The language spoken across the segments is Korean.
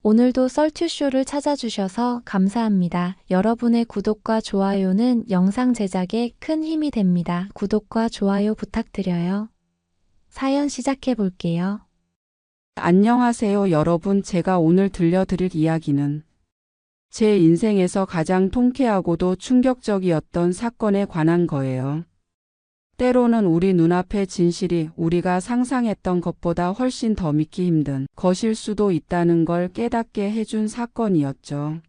오늘도 썰튜쇼를 찾아주셔서 감사합니다. 여러분의 구독과 좋아요는 영상 제작에 큰 힘이 됩니다. 구독과 좋아요 부탁드려요. 사연 시작해 볼게요. 안녕하세요, 여러분. 제가 오늘 들려드릴 이야기는 제 인생에서 가장 통쾌하고도 충격적이었던 사건에 관한 거예요. 때로는 우리 눈앞의 진실이 우리가 상상했던 것보다 훨씬 더 믿기 힘든 것일 수도 있다는 걸 깨닫게 해준 사건이었죠.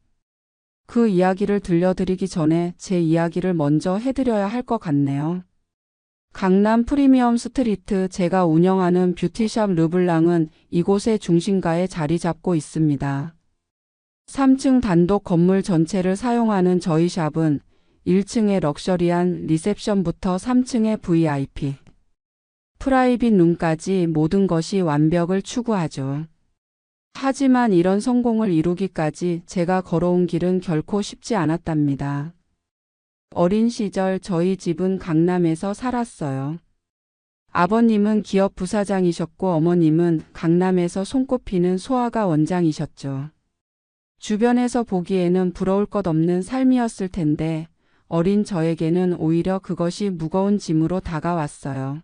그 이야기를 들려드리기 전에 제 이야기를 먼저 해드려야 할 것 같네요. 강남 프리미엄 스트리트, 제가 운영하는 뷰티샵 르블랑은 이곳의 중심가에 자리 잡고 있습니다. 3층 단독 건물 전체를 사용하는 저희 샵은 1층의 럭셔리한 리셉션부터 3층의 VIP, 프라이빗 룸까지 모든 것이 완벽을 추구하죠. 하지만 이런 성공을 이루기까지 제가 걸어온 길은 결코 쉽지 않았답니다. 어린 시절 저희 집은 강남에서 살았어요. 아버님은 기업 부사장이셨고 어머님은 강남에서 손꼽히는 소아과 원장이셨죠. 주변에서 보기에는 부러울 것 없는 삶이었을 텐데 어린 저에게는 오히려 그것이 무거운 짐으로 다가왔어요.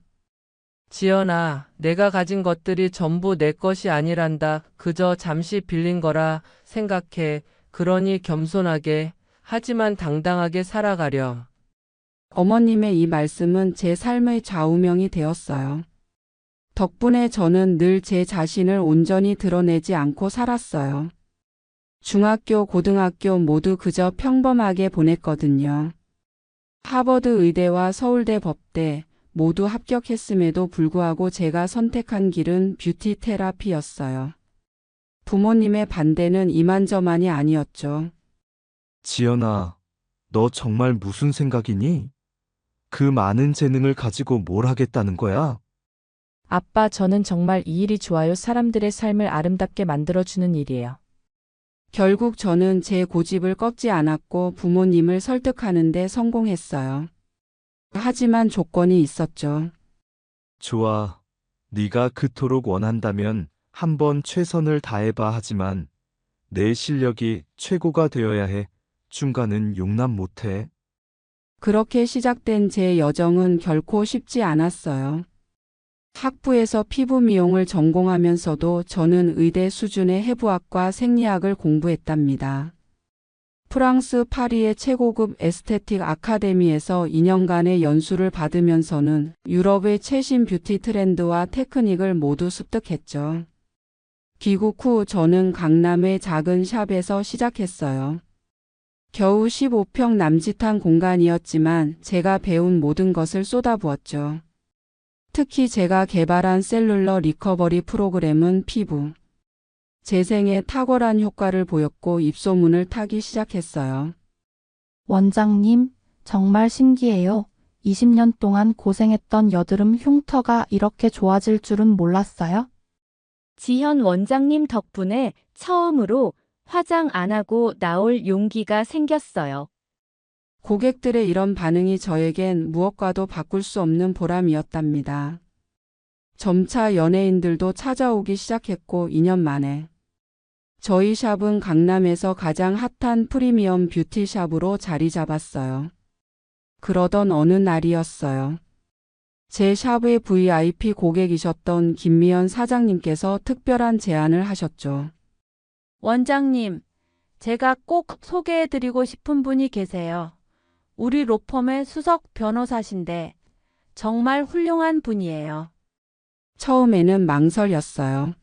지연아, 내가 가진 것들이 전부 내 것이 아니란다. 그저 잠시 빌린 거라 생각해. 그러니 겸손하게, 하지만 당당하게 살아가렴. 어머님의 이 말씀은 제 삶의 좌우명이 되었어요. 덕분에 저는 늘 제 자신을 온전히 드러내지 않고 살았어요. 중학교, 고등학교 모두 그저 평범하게 보냈거든요. 하버드 의대와 서울대 법대 모두 합격했음에도 불구하고 제가 선택한 길은 뷰티 테라피였어요. 부모님의 반대는 이만저만이 아니었죠. 지연아, 너 정말 무슨 생각이니? 그 많은 재능을 가지고 뭘 하겠다는 거야? 아빠, 저는 정말 이 일이 좋아요. 사람들의 삶을 아름답게 만들어주는 일이에요. 결국 저는 제 고집을 꺾지 않았고 부모님을 설득하는 데 성공했어요. 하지만 조건이 있었죠. 좋아. 네가 그토록 원한다면 한번 최선을 다해봐. 하지만 내 실력이 최고가 되어야 해. 중간은 용납 못해. 그렇게 시작된 제 여정은 결코 쉽지 않았어요. 학부에서 피부 미용을 전공하면서도 저는 의대 수준의 해부학과 생리학을 공부했답니다. 프랑스 파리의 최고급 에스테틱 아카데미에서 2년간의 연수를 받으면서는 유럽의 최신 뷰티 트렌드와 테크닉을 모두 습득했죠. 귀국 후 저는 강남의 작은 샵에서 시작했어요. 겨우 15평 남짓한 공간이었지만 제가 배운 모든 것을 쏟아부었죠. 특히 제가 개발한 셀룰러 리커버리 프로그램은 피부 재생에 탁월한 효과를 보였고 입소문을 타기 시작했어요. 원장님, 정말 신기해요. 20년 동안 고생했던 여드름 흉터가 이렇게 좋아질 줄은 몰랐어요. 지현 원장님 덕분에 처음으로 화장 안 하고 나올 용기가 생겼어요. 고객들의 이런 반응이 저에겐 무엇과도 바꿀 수 없는 보람이었답니다. 점차 연예인들도 찾아오기 시작했고 2년 만에 저희 샵은 강남에서 가장 핫한 프리미엄 뷰티샵으로 자리 잡았어요. 그러던 어느 날이었어요. 제 샵의 VIP 고객이셨던 김미연 사장님께서 특별한 제안을 하셨죠. 원장님, 제가 꼭 소개해드리고 싶은 분이 계세요. 우리 로펌의 수석 변호사신데 정말 훌륭한 분이에요. 처음에는 망설였어요.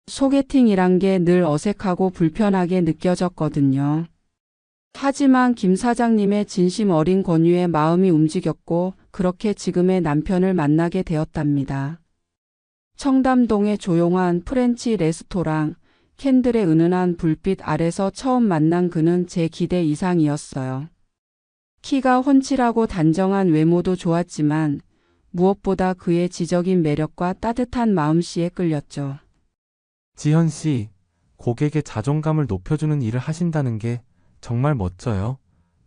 소개팅이란 게 늘 어색하고 불편하게 느껴졌거든요. 하지만 김 사장님의 진심 어린 권유에 마음이 움직였고 그렇게 지금의 남편을 만나게 되었답니다. 청담동의 조용한 프렌치 레스토랑, 캔들의 은은한 불빛 아래서 처음 만난 그는 제 기대 이상이었어요. 키가 훤칠하고 단정한 외모도 좋았지만 무엇보다 그의 지적인 매력과 따뜻한 마음씨에 끌렸죠. 지현 씨, 고객의 자존감을 높여주는 일을 하신다는 게 정말 멋져요.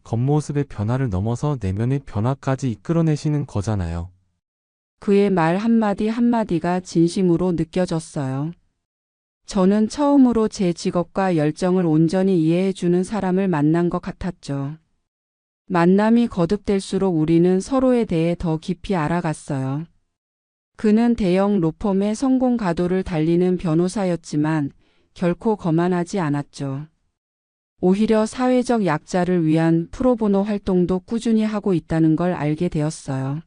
겉모습의 변화를 넘어서 내면의 변화까지 이끌어내시는 거잖아요. 그의 말 한마디 한마디가 진심으로 느껴졌어요. 저는 처음으로 제 직업과 열정을 온전히 이해해주는 사람을 만난 것 같았죠. 만남이 거듭될수록 우리는 서로에 대해 더 깊이 알아갔어요. 그는 대형 로펌의 성공 가도를 달리는 변호사였지만 결코 거만하지 않았죠. 오히려 사회적 약자를 위한 프로보노 활동도 꾸준히 하고 있다는 걸 알게 되었어요.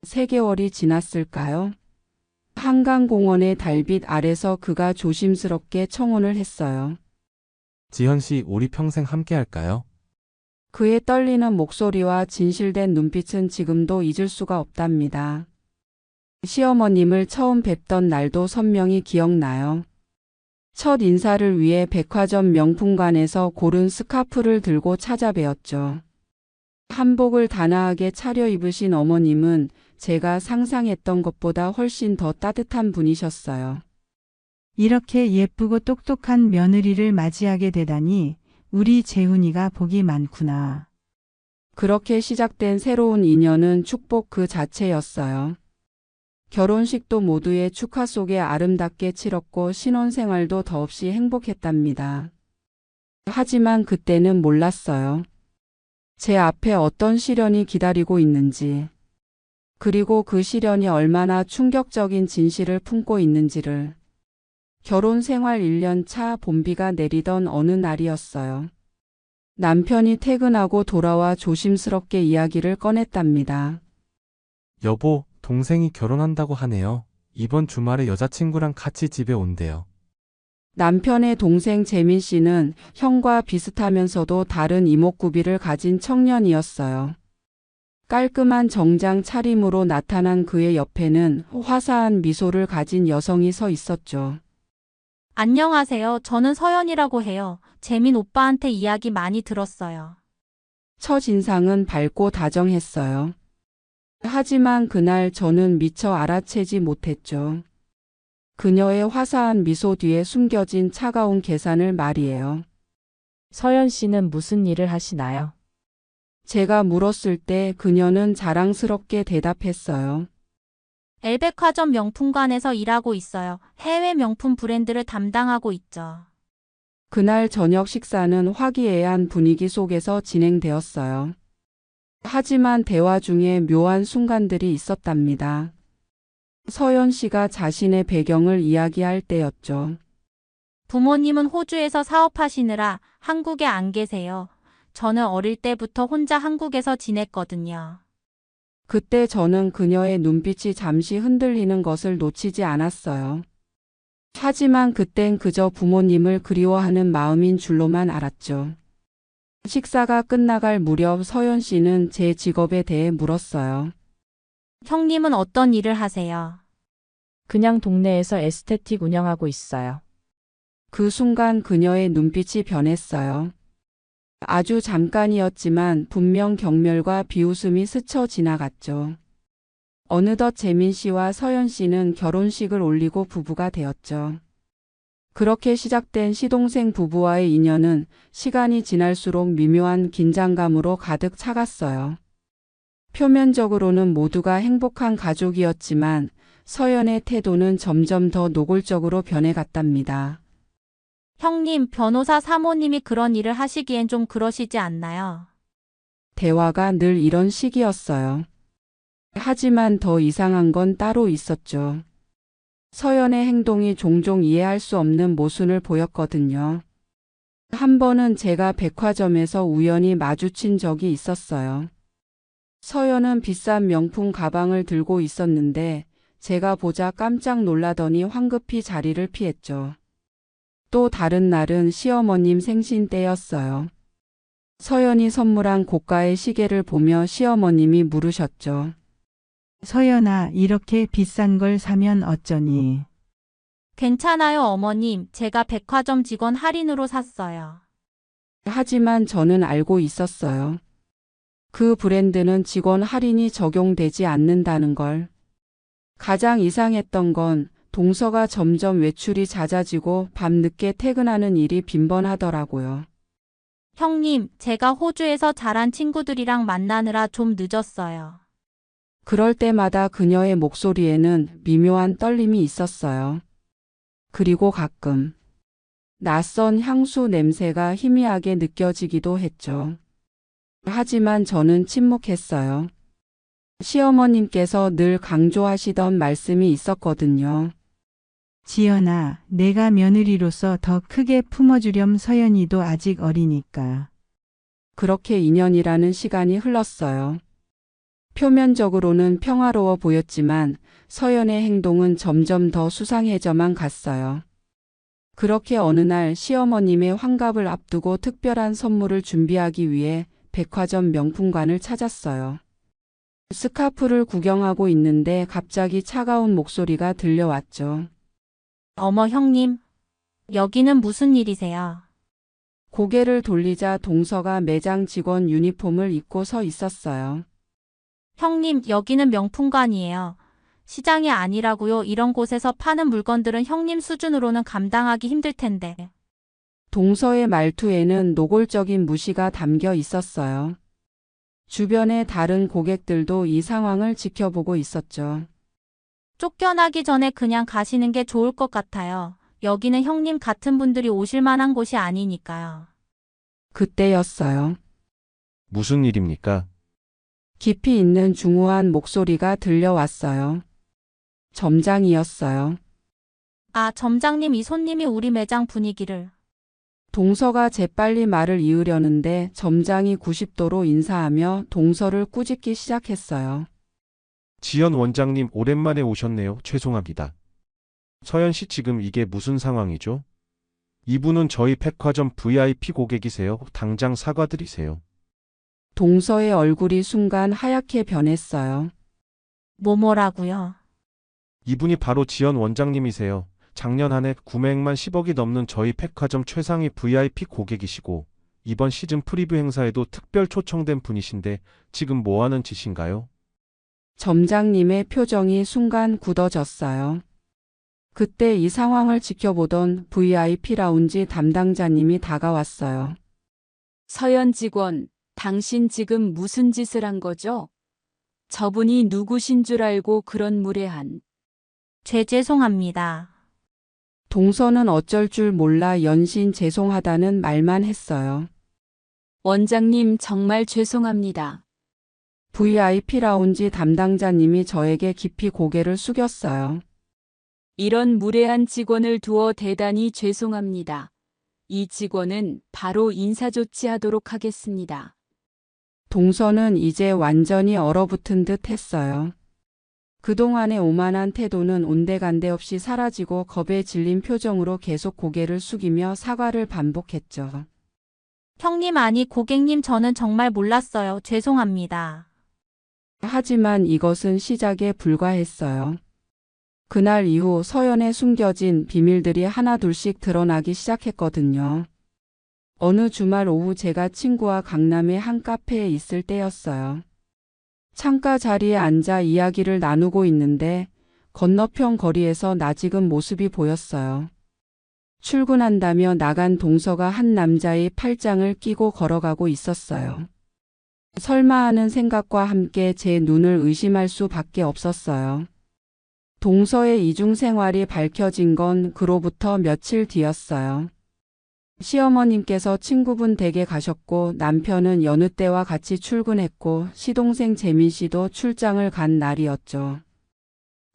3개월이 지났을까요? 한강공원의 달빛 아래서 그가 조심스럽게 청혼을 했어요. 지현 씨, 우리 평생 함께 할까요? 그의 떨리는 목소리와 진실된 눈빛은 지금도 잊을 수가 없답니다. 시어머님을 처음 뵙던 날도 선명히 기억나요. 첫 인사를 위해 백화점 명품관에서 고른 스카프를 들고 찾아뵈었죠. 한복을 단아하게 차려입으신 어머님은 제가 상상했던 것보다 훨씬 더 따뜻한 분이셨어요. 이렇게 예쁘고 똑똑한 며느리를 맞이하게 되다니 우리 재훈이가 복이 많구나. 그렇게 시작된 새로운 인연은 축복 그 자체였어요. 결혼식도 모두의 축하 속에 아름답게 치렀고 신혼생활도 더없이 행복했답니다. 하지만 그때는 몰랐어요. 제 앞에 어떤 시련이 기다리고 있는지, 그리고 그 시련이 얼마나 충격적인 진실을 품고 있는지를. 결혼 생활 1년 차 봄비가 내리던 어느 날이었어요. 남편이 퇴근하고 돌아와 조심스럽게 이야기를 꺼냈답니다. 여보, 동생이 결혼한다고 하네요. 이번 주말에 여자친구랑 같이 집에 온대요. 남편의 동생 재민 씨는 형과 비슷하면서도 다른 이목구비를 가진 청년이었어요. 깔끔한 정장 차림으로 나타난 그의 옆에는 화사한 미소를 가진 여성이 서 있었죠. 안녕하세요. 저는 서연이라고 해요. 재민 오빠한테 이야기 많이 들었어요. 첫 인상은 밝고 다정했어요. 하지만 그날 저는 미처 알아채지 못했죠. 그녀의 화사한 미소 뒤에 숨겨진 차가운 계산을 말이에요. 서연 씨는 무슨 일을 하시나요? 제가 물었을 때 그녀는 자랑스럽게 대답했어요. 엘백화점 명품관에서 일하고 있어요. 해외 명품 브랜드를 담당하고 있죠. 그날 저녁 식사는 화기애애한 분위기 속에서 진행되었어요. 하지만 대화 중에 묘한 순간들이 있었답니다. 서연 씨가 자신의 배경을 이야기할 때였죠. 부모님은 호주에서 사업하시느라 한국에 안 계세요. 저는 어릴 때부터 혼자 한국에서 지냈거든요. 그때 저는 그녀의 눈빛이 잠시 흔들리는 것을 놓치지 않았어요. 하지만 그땐 그저 부모님을 그리워하는 마음인 줄로만 알았죠. 식사가 끝나갈 무렵 서연 씨는 제 직업에 대해 물었어요. 형님은 어떤 일을 하세요? 그냥 동네에서 에스테틱 운영하고 있어요. 그 순간 그녀의 눈빛이 변했어요. 아주 잠깐이었지만 분명 경멸과 비웃음이 스쳐 지나갔죠. 어느덧 재민 씨와 서연 씨는 결혼식을 올리고 부부가 되었죠. 그렇게 시작된 시동생 부부와의 인연은 시간이 지날수록 미묘한 긴장감으로 가득 차갔어요. 표면적으로는 모두가 행복한 가족이었지만 서연의 태도는 점점 더 노골적으로 변해갔답니다. 형님, 변호사 사모님이 그런 일을 하시기엔 좀 그러시지 않나요? 대화가 늘 이런 식이었어요. 하지만 더 이상한 건 따로 있었죠. 서연의 행동이 종종 이해할 수 없는 모순을 보였거든요. 한 번은 제가 백화점에서 우연히 마주친 적이 있었어요. 서연은 비싼 명품 가방을 들고 있었는데 제가 보자 깜짝 놀라더니 황급히 자리를 피했죠. 또 다른 날은 시어머님 생신 때였어요. 서연이 선물한 고가의 시계를 보며 시어머님이 물으셨죠. 서연아, 이렇게 비싼 걸 사면 어쩌니? 괜찮아요, 어머님. 제가 백화점 직원 할인으로 샀어요. 하지만 저는 알고 있었어요. 그 브랜드는 직원 할인이 적용되지 않는다는 걸. 가장 이상했던 건 동서가 점점 외출이 잦아지고 밤늦게 퇴근하는 일이 빈번하더라고요. 형님, 제가 호주에서 자란 친구들이랑 만나느라 좀 늦었어요. 그럴 때마다 그녀의 목소리에는 미묘한 떨림이 있었어요. 그리고 가끔 낯선 향수 냄새가 희미하게 느껴지기도 했죠. 하지만 저는 침묵했어요. 시어머님께서 늘 강조하시던 말씀이 있었거든요. 지연아, 내가 며느리로서 더 크게 품어주렴. 서연이도 아직 어리니까. 그렇게 2년이라는 시간이 흘렀어요. 표면적으로는 평화로워 보였지만 서연의 행동은 점점 더 수상해져만 갔어요. 그렇게 어느 날 시어머님의 환갑을 앞두고 특별한 선물을 준비하기 위해 백화점 명품관을 찾았어요. 스카프를 구경하고 있는데 갑자기 차가운 목소리가 들려왔죠. 어머 형님, 여기는 무슨 일이세요? 고개를 돌리자 동서가 매장 직원 유니폼을 입고 서 있었어요. 형님, 여기는 명품관이에요. 시장이 아니라고요. 이런 곳에서 파는 물건들은 형님 수준으로는 감당하기 힘들 텐데. 동서의 말투에는 노골적인 무시가 담겨 있었어요. 주변의 다른 고객들도 이 상황을 지켜보고 있었죠. 쫓겨나기 전에 그냥 가시는 게 좋을 것 같아요. 여기는 형님 같은 분들이 오실 만한 곳이 아니니까요. 그때였어요. 무슨 일입니까? 깊이 있는 중후한 목소리가 들려왔어요. 점장이었어요. 아, 점장님, 이 손님이 우리 매장 분위기를. 동서가 재빨리 말을 이으려는데 점장이 90도로 인사하며 동서를 꾸짖기 시작했어요. 지연 원장님 오랜만에 오셨네요. 죄송합니다. 서연 씨 지금 이게 무슨 상황이죠? 이분은 저희 백화점 VIP 고객이세요. 당장 사과드리세요. 동서의 얼굴이 순간 하얗게 변했어요. 뭐라고요? 이분이 바로 지연 원장님이세요. 작년 한 해 구매액만 10억이 넘는 저희 백화점 최상위 VIP 고객이시고 이번 시즌 프리뷰 행사에도 특별 초청된 분이신데 지금 뭐 하는 짓인가요? 점장님의 표정이 순간 굳어졌어요. 그때 이 상황을 지켜보던 VIP 라운지 담당자님이 다가왔어요. 서연 직원, 당신 지금 무슨 짓을 한 거죠? 저분이 누구신 줄 알고 그런 무례한. 죄송합니다. 동서는 어쩔 줄 몰라 연신 죄송하다는 말만 했어요. 원장님 정말 죄송합니다. VIP 라운지 담당자님이 저에게 깊이 고개를 숙였어요. 이런 무례한 직원을 두어 대단히 죄송합니다. 이 직원은 바로 인사조치하도록 하겠습니다. 동서는 이제 완전히 얼어붙은 듯 했어요. 그동안의 오만한 태도는 온데간데 없이 사라지고 겁에 질린 표정으로 계속 고개를 숙이며 사과를 반복했죠. 형님, 아니 고객님, 저는 정말 몰랐어요. 죄송합니다. 하지만 이것은 시작에 불과했어요. 그날 이후 서연에 숨겨진 비밀들이 하나둘씩 드러나기 시작했거든요. 어느 주말 오후 제가 친구와 강남의 한 카페에 있을 때였어요. 창가 자리에 앉아 이야기를 나누고 있는데 건너편 거리에서 낯익은 모습이 보였어요. 출근한다며 나간 동서가 한 남자의 팔짱을 끼고 걸어가고 있었어요. 설마 하는 생각과 함께 제 눈을 의심할 수밖에 없었어요. 동서의 이중 생활이 밝혀진 건 그로부터 며칠 뒤였어요. 시어머님께서 친구분 댁에 가셨고 남편은 여느 때와 같이 출근했고 시동생 재민 씨도 출장을 간 날이었죠.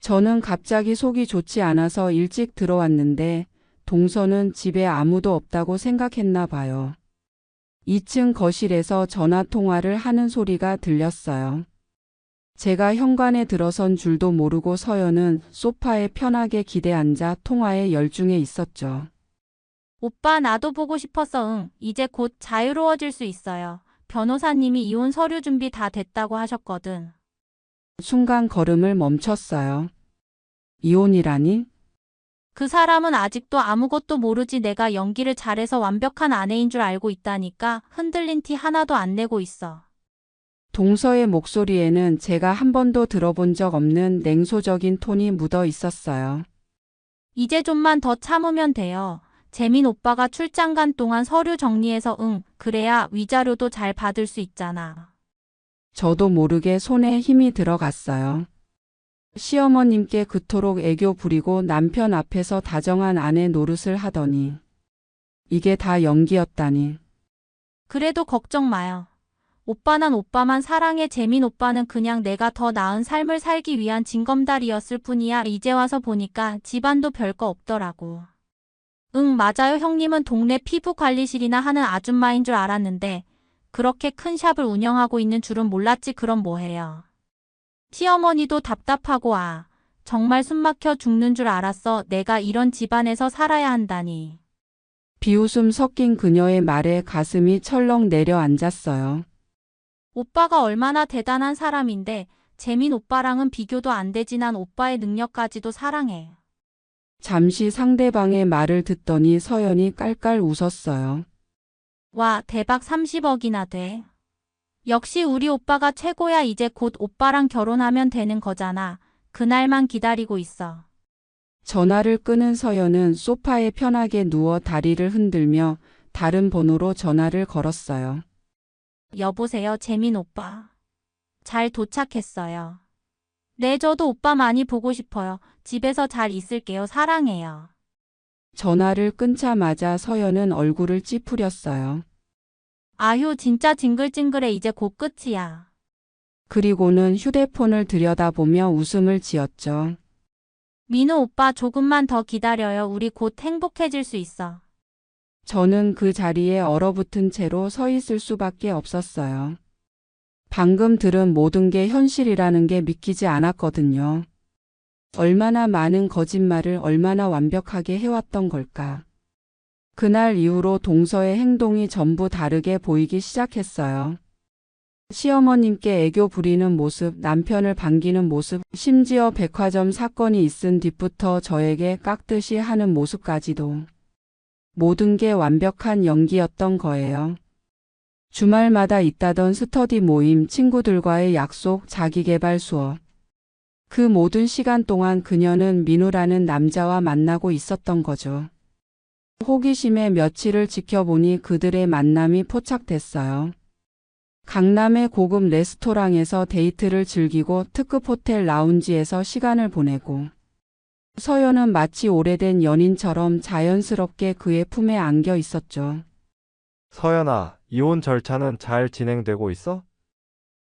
저는 갑자기 속이 좋지 않아서 일찍 들어왔는데 동서는 집에 아무도 없다고 생각했나 봐요. 2층 거실에서 전화 통화를 하는 소리가 들렸어요. 제가 현관에 들어선 줄도 모르고 서연은 소파에 편하게 기대 앉아 통화에 열중해 있었죠. 오빠, 나도 보고 싶었어. 응. 이제 곧 자유로워질 수 있어요. 변호사님이 이혼 서류 준비 다 됐다고 하셨거든. 순간 걸음을 멈췄어요. 이혼이라니? 그 사람은 아직도 아무것도 모르지. 내가 연기를 잘해서 완벽한 아내인 줄 알고 있다니까. 흔들린 티 하나도 안 내고 있어. 동서의 목소리에는 제가 한 번도 들어본 적 없는 냉소적인 톤이 묻어 있었어요. 이제 좀만 더 참으면 돼요. 재민 오빠가 출장 간 동안 서류 정리해서 그래야 위자료도 잘 받을 수 있잖아. 저도 모르게 손에 힘이 들어갔어요. 시어머님께 그토록 애교 부리고 남편 앞에서 다정한 아내 노릇을 하더니 이게 다 연기였다니. 그래도 걱정 마요. 오빠 난 오빠만 사랑해. 재민 오빠는 그냥 내가 더 나은 삶을 살기 위한 징검다리였을 뿐이야. 이제 와서 보니까 집안도 별거 없더라고. 응, 맞아요. 형님은 동네 피부관리실이나 하는 아줌마인 줄 알았는데 그렇게 큰 샵을 운영하고 있는 줄은 몰랐지. 그럼 뭐해요. 시어머니도 답답하고 정말 숨막혀 죽는 줄 알았어. 내가 이런 집안에서 살아야 한다니. 비웃음 섞인 그녀의 말에 가슴이 철렁 내려앉았어요. 오빠가 얼마나 대단한 사람인데 재민 오빠랑은 비교도 안 되지. 난 오빠의 능력까지도 사랑해. 잠시 상대방의 말을 듣더니 서연이 깔깔 웃었어요. 와, 대박. 30억이나 돼. 역시 우리 오빠가 최고야. 이제 곧 오빠랑 결혼하면 되는 거잖아. 그날만 기다리고 있어. 전화를 끊은 서연은 소파에 편하게 누워 다리를 흔들며 다른 번호로 전화를 걸었어요. 여보세요, 재민 오빠. 잘 도착했어요. 네, 저도 오빠 많이 보고 싶어요. 집에서 잘 있을게요. 사랑해요. 전화를 끊자마자 서연은 얼굴을 찌푸렸어요. 아휴, 진짜 징글징글해. 이제 곧 끝이야. 그리고는 휴대폰을 들여다보며 웃음을 지었죠. 민우 오빠, 조금만 더 기다려요. 우리 곧 행복해질 수 있어. 저는 그 자리에 얼어붙은 채로 서 있을 수밖에 없었어요. 방금 들은 모든 게 현실이라는 게 믿기지 않았거든요. 얼마나 많은 거짓말을 얼마나 완벽하게 해왔던 걸까. 그날 이후로 동서의 행동이 전부 다르게 보이기 시작했어요. 시어머님께 애교 부리는 모습, 남편을 반기는 모습, 심지어 백화점 사건이 있은 뒤부터 저에게 깍듯이 하는 모습까지도. 모든 게 완벽한 연기였던 거예요. 주말마다 있다던 스터디 모임, 친구들과의 약속, 자기계발 수업. 그 모든 시간 동안 그녀는 민우라는 남자와 만나고 있었던 거죠. 호기심에 며칠을 지켜보니 그들의 만남이 포착됐어요. 강남의 고급 레스토랑에서 데이트를 즐기고 특급 호텔 라운지에서 시간을 보내고 서연은 마치 오래된 연인처럼 자연스럽게 그의 품에 안겨 있었죠. 서연아, 이혼 절차는 잘 진행되고 있어?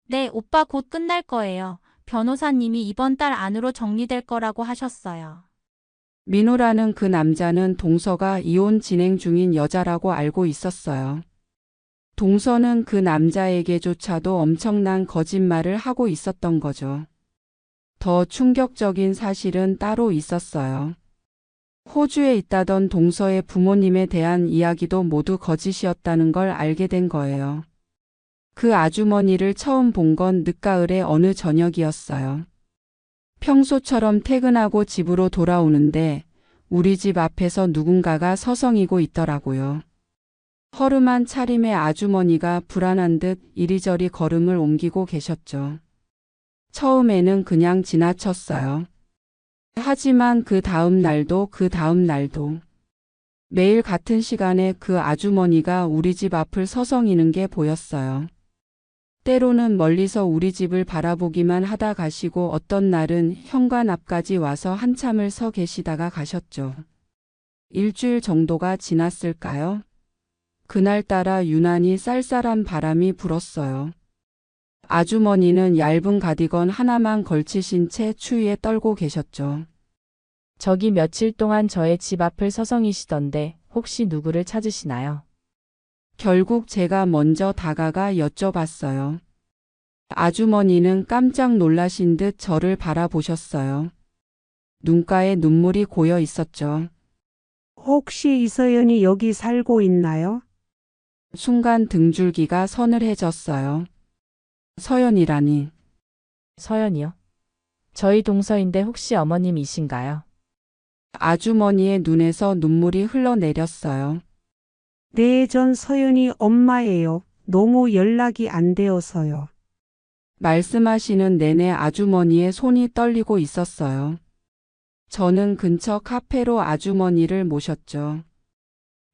네, 오빠 곧 끝날 거예요. 변호사님이 이번 달 안으로 정리될 거라고 하셨어요. 민우라는 그 남자는 동서가 이혼 진행 중인 여자라고 알고 있었어요. 동서는 그 남자에게조차도 엄청난 거짓말을 하고 있었던 거죠. 더 충격적인 사실은 따로 있었어요. 호주에 있다던 동서의 부모님에 대한 이야기도 모두 거짓이었다는 걸 알게 된 거예요. 그 아주머니를 처음 본 건 늦가을의 어느 저녁이었어요. 평소처럼 퇴근하고 집으로 돌아오는데 우리 집 앞에서 누군가가 서성이고 있더라고요. 허름한 차림의 아주머니가 불안한 듯 이리저리 걸음을 옮기고 계셨죠. 처음에는 그냥 지나쳤어요. 하지만 그 다음 날도 매일 같은 시간에 그 아주머니가 우리 집 앞을 서성이는 게 보였어요. 때로는 멀리서 우리 집을 바라보기만 하다 가시고 어떤 날은 현관 앞까지 와서 한참을 서 계시다가 가셨죠. 일주일 정도가 지났을까요? 그날따라 유난히 쌀쌀한 바람이 불었어요. 아주머니는 얇은 가디건 하나만 걸치신 채 추위에 떨고 계셨죠. 저기 며칠 동안 저의 집 앞을 서성이시던데 혹시 누구를 찾으시나요? 결국 제가 먼저 다가가 여쭤봤어요. 아주머니는 깜짝 놀라신 듯 저를 바라보셨어요. 눈가에 눈물이 고여 있었죠. 혹시 이서연이 여기 살고 있나요? 순간 등줄기가 서늘해졌어요. 서연이라니. 서연이요? 저희 동서인데 혹시 어머님이신가요? 아주머니의 눈에서 눈물이 흘러내렸어요. 네, 전 서연이 엄마예요. 너무 연락이 안 되어서요. 말씀하시는 내내 아주머니의 손이 떨리고 있었어요. 저는 근처 카페로 아주머니를 모셨죠.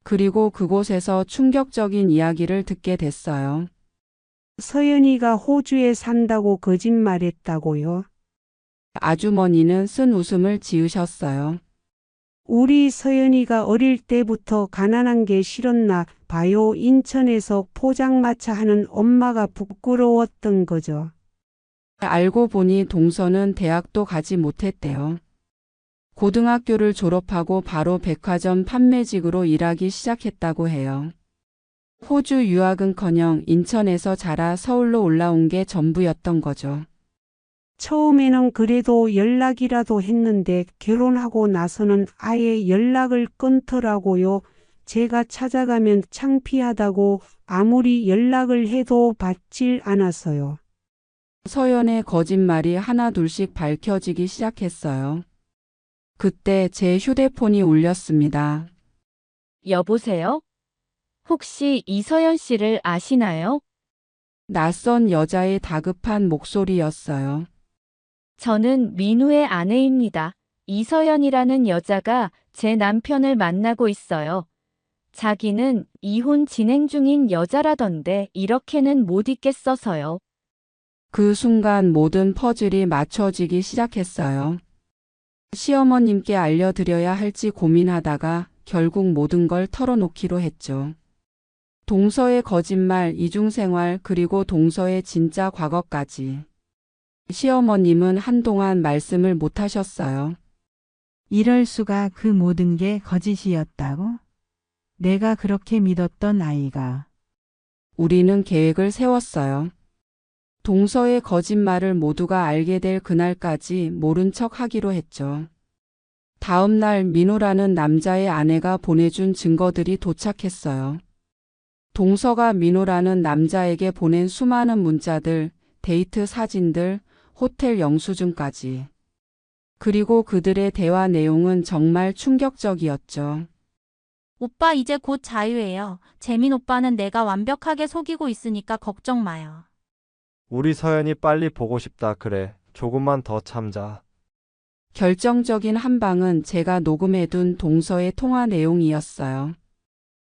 그리고 그곳에서 충격적인 이야기를 듣게 됐어요. 서연이가 호주에 산다고 거짓말했다고요? 아주머니는 쓴 웃음을 지으셨어요. 우리 서연이가 어릴 때부터 가난한 게 싫었나 봐요. 인천에서 포장마차 하는 엄마가 부끄러웠던 거죠. 알고 보니 동서는 대학도 가지 못했대요. 고등학교를 졸업하고 바로 백화점 판매직으로 일하기 시작했다고 해요. 호주 유학은커녕 인천에서 자라 서울로 올라온 게 전부였던 거죠. 처음에는 그래도 연락이라도 했는데 결혼하고 나서는 아예 연락을 끊더라고요. 제가 찾아가면 창피하다고 아무리 연락을 해도 받질 않았어요. 서연의 거짓말이 하나둘씩 밝혀지기 시작했어요. 그때 제 휴대폰이 울렸습니다. 여보세요? 혹시 이서연 씨를 아시나요? 낯선 여자의 다급한 목소리였어요. 저는 민우의 아내입니다. 이서연이라는 여자가 제 남편을 만나고 있어요. 자기는 이혼 진행 중인 여자라던데 이렇게는 못 있겠어서요. 그 순간 모든 퍼즐이 맞춰지기 시작했어요. 시어머님께 알려드려야 할지 고민하다가 결국 모든 걸 털어놓기로 했죠. 동서의 거짓말, 이중생활, 그리고 동서의 진짜 과거까지. 시어머님은 한동안 말씀을 못 하셨어요. 이럴 수가 그 모든 게 거짓이었다고? 내가 그렇게 믿었던 아이가. 우리는 계획을 세웠어요. 동서의 거짓말을 모두가 알게 될 그날까지 모른 척 하기로 했죠. 다음 날 민호라는 남자의 아내가 보내준 증거들이 도착했어요. 동서가 민호라는 남자에게 보낸 수많은 문자들, 데이트 사진들, 호텔 영수증까지. 그리고 그들의 대화 내용은 정말 충격적이었죠. 오빠 이제 곧 자유예요. 재민 오빠는 내가 완벽하게 속이고 있으니까 걱정 마요. 우리 서연이 빨리 보고 싶다 그래. 조금만 더 참자. 결정적인 한 방은 제가 녹음해둔 동서의 통화 내용이었어요.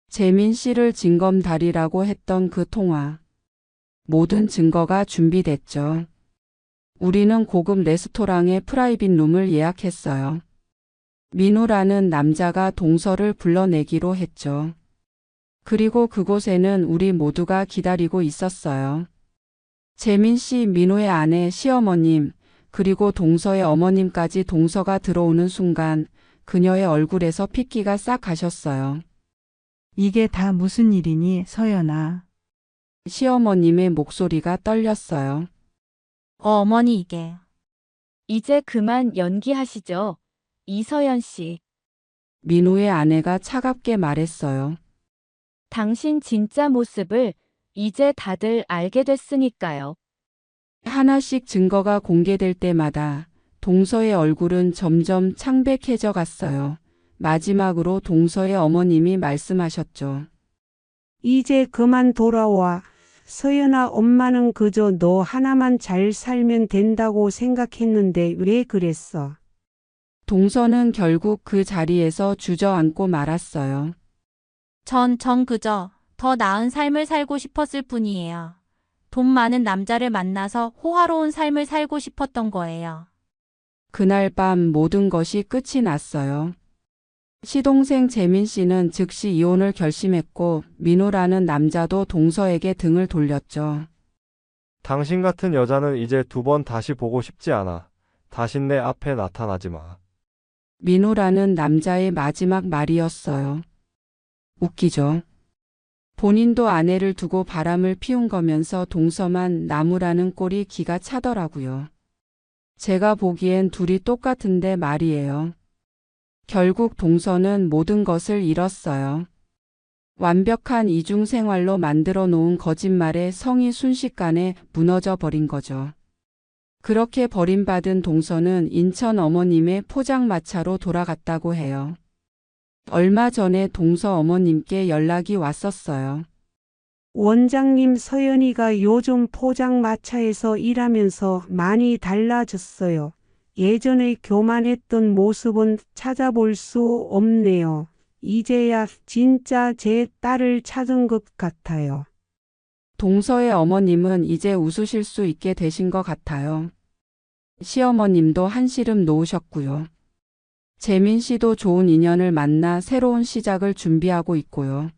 재민 씨를 징검다리라고 했던 그 통화. 모든 증거가 준비됐죠. 우리는 고급 레스토랑의 프라이빗 룸을 예약했어요. 민호라는 남자가 동서를 불러내기로 했죠. 그리고 그곳에는 우리 모두가 기다리고 있었어요. 재민 씨, 민호의 아내, 시어머님, 그리고 동서의 어머님까지. 동서가 들어오는 순간 그녀의 얼굴에서 핏기가 싹 가셨어요. 이게 다 무슨 일이니, 서연아? 시어머님의 목소리가 떨렸어요. 어머니 이게. 이제 그만 연기하시죠. 이서연 씨. 민호의 아내가 차갑게 말했어요. 당신 진짜 모습을 이제 다들 알게 됐으니까요. 하나씩 증거가 공개될 때마다 동서의 얼굴은 점점 창백해져 갔어요. 마지막으로 동서의 어머님이 말씀하셨죠. 이제 그만 돌아와. 서연아, 엄마는 그저 너 하나만 잘 살면 된다고 생각했는데 왜 그랬어? 동서는 결국 그 자리에서 주저앉고 말았어요. 전 그저 더 나은 삶을 살고 싶었을 뿐이에요. 돈 많은 남자를 만나서 호화로운 삶을 살고 싶었던 거예요. 그날 밤 모든 것이 끝이 났어요. 시동생 재민 씨는 즉시 이혼을 결심했고 민호라는 남자도 동서에게 등을 돌렸죠. 당신 같은 여자는 이제 2번 다시 보고 싶지 않아. 다신 내 앞에 나타나지 마. 민호라는 남자의 마지막 말이었어요. 웃기죠? 본인도 아내를 두고 바람을 피운 거면서 동서만 나무라는 꼴이 기가 차더라고요. 제가 보기엔 둘이 똑같은데 말이에요. 결국 동서는 모든 것을 잃었어요. 완벽한 이중생활로 만들어 놓은 거짓말에 성이 순식간에 무너져 버린 거죠. 그렇게 버림받은 동서는 인천 어머님의 포장마차로 돌아갔다고 해요. 얼마 전에 동서 어머님께 연락이 왔었어요. 원장님, 서연이가 요즘 포장마차에서 일하면서 많이 달라졌어요. 예전에 교만했던 모습은 찾아볼 수 없네요. 이제야 진짜 제 딸을 찾은 것 같아요. 동서의 어머님은 이제 웃으실 수 있게 되신 것 같아요. 시어머님도 한시름 놓으셨고요. 재민 씨도 좋은 인연을 만나 새로운 시작을 준비하고 있고요.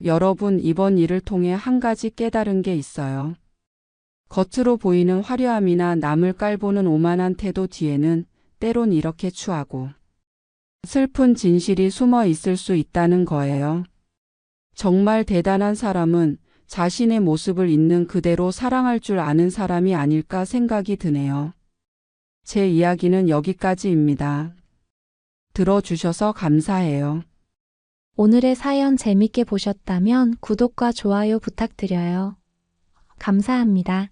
여러분, 이번 일을 통해 한 가지 깨달은 게 있어요. 겉으로 보이는 화려함이나 남을 깔보는 오만한 태도 뒤에는 때론 이렇게 추하고 슬픈 진실이 숨어 있을 수 있다는 거예요. 정말 대단한 사람은 자신의 모습을 있는 그대로 사랑할 줄 아는 사람이 아닐까 생각이 드네요. 제 이야기는 여기까지입니다. 들어주셔서 감사해요. 오늘의 사연 재밌게 보셨다면 구독과 좋아요 부탁드려요. 감사합니다.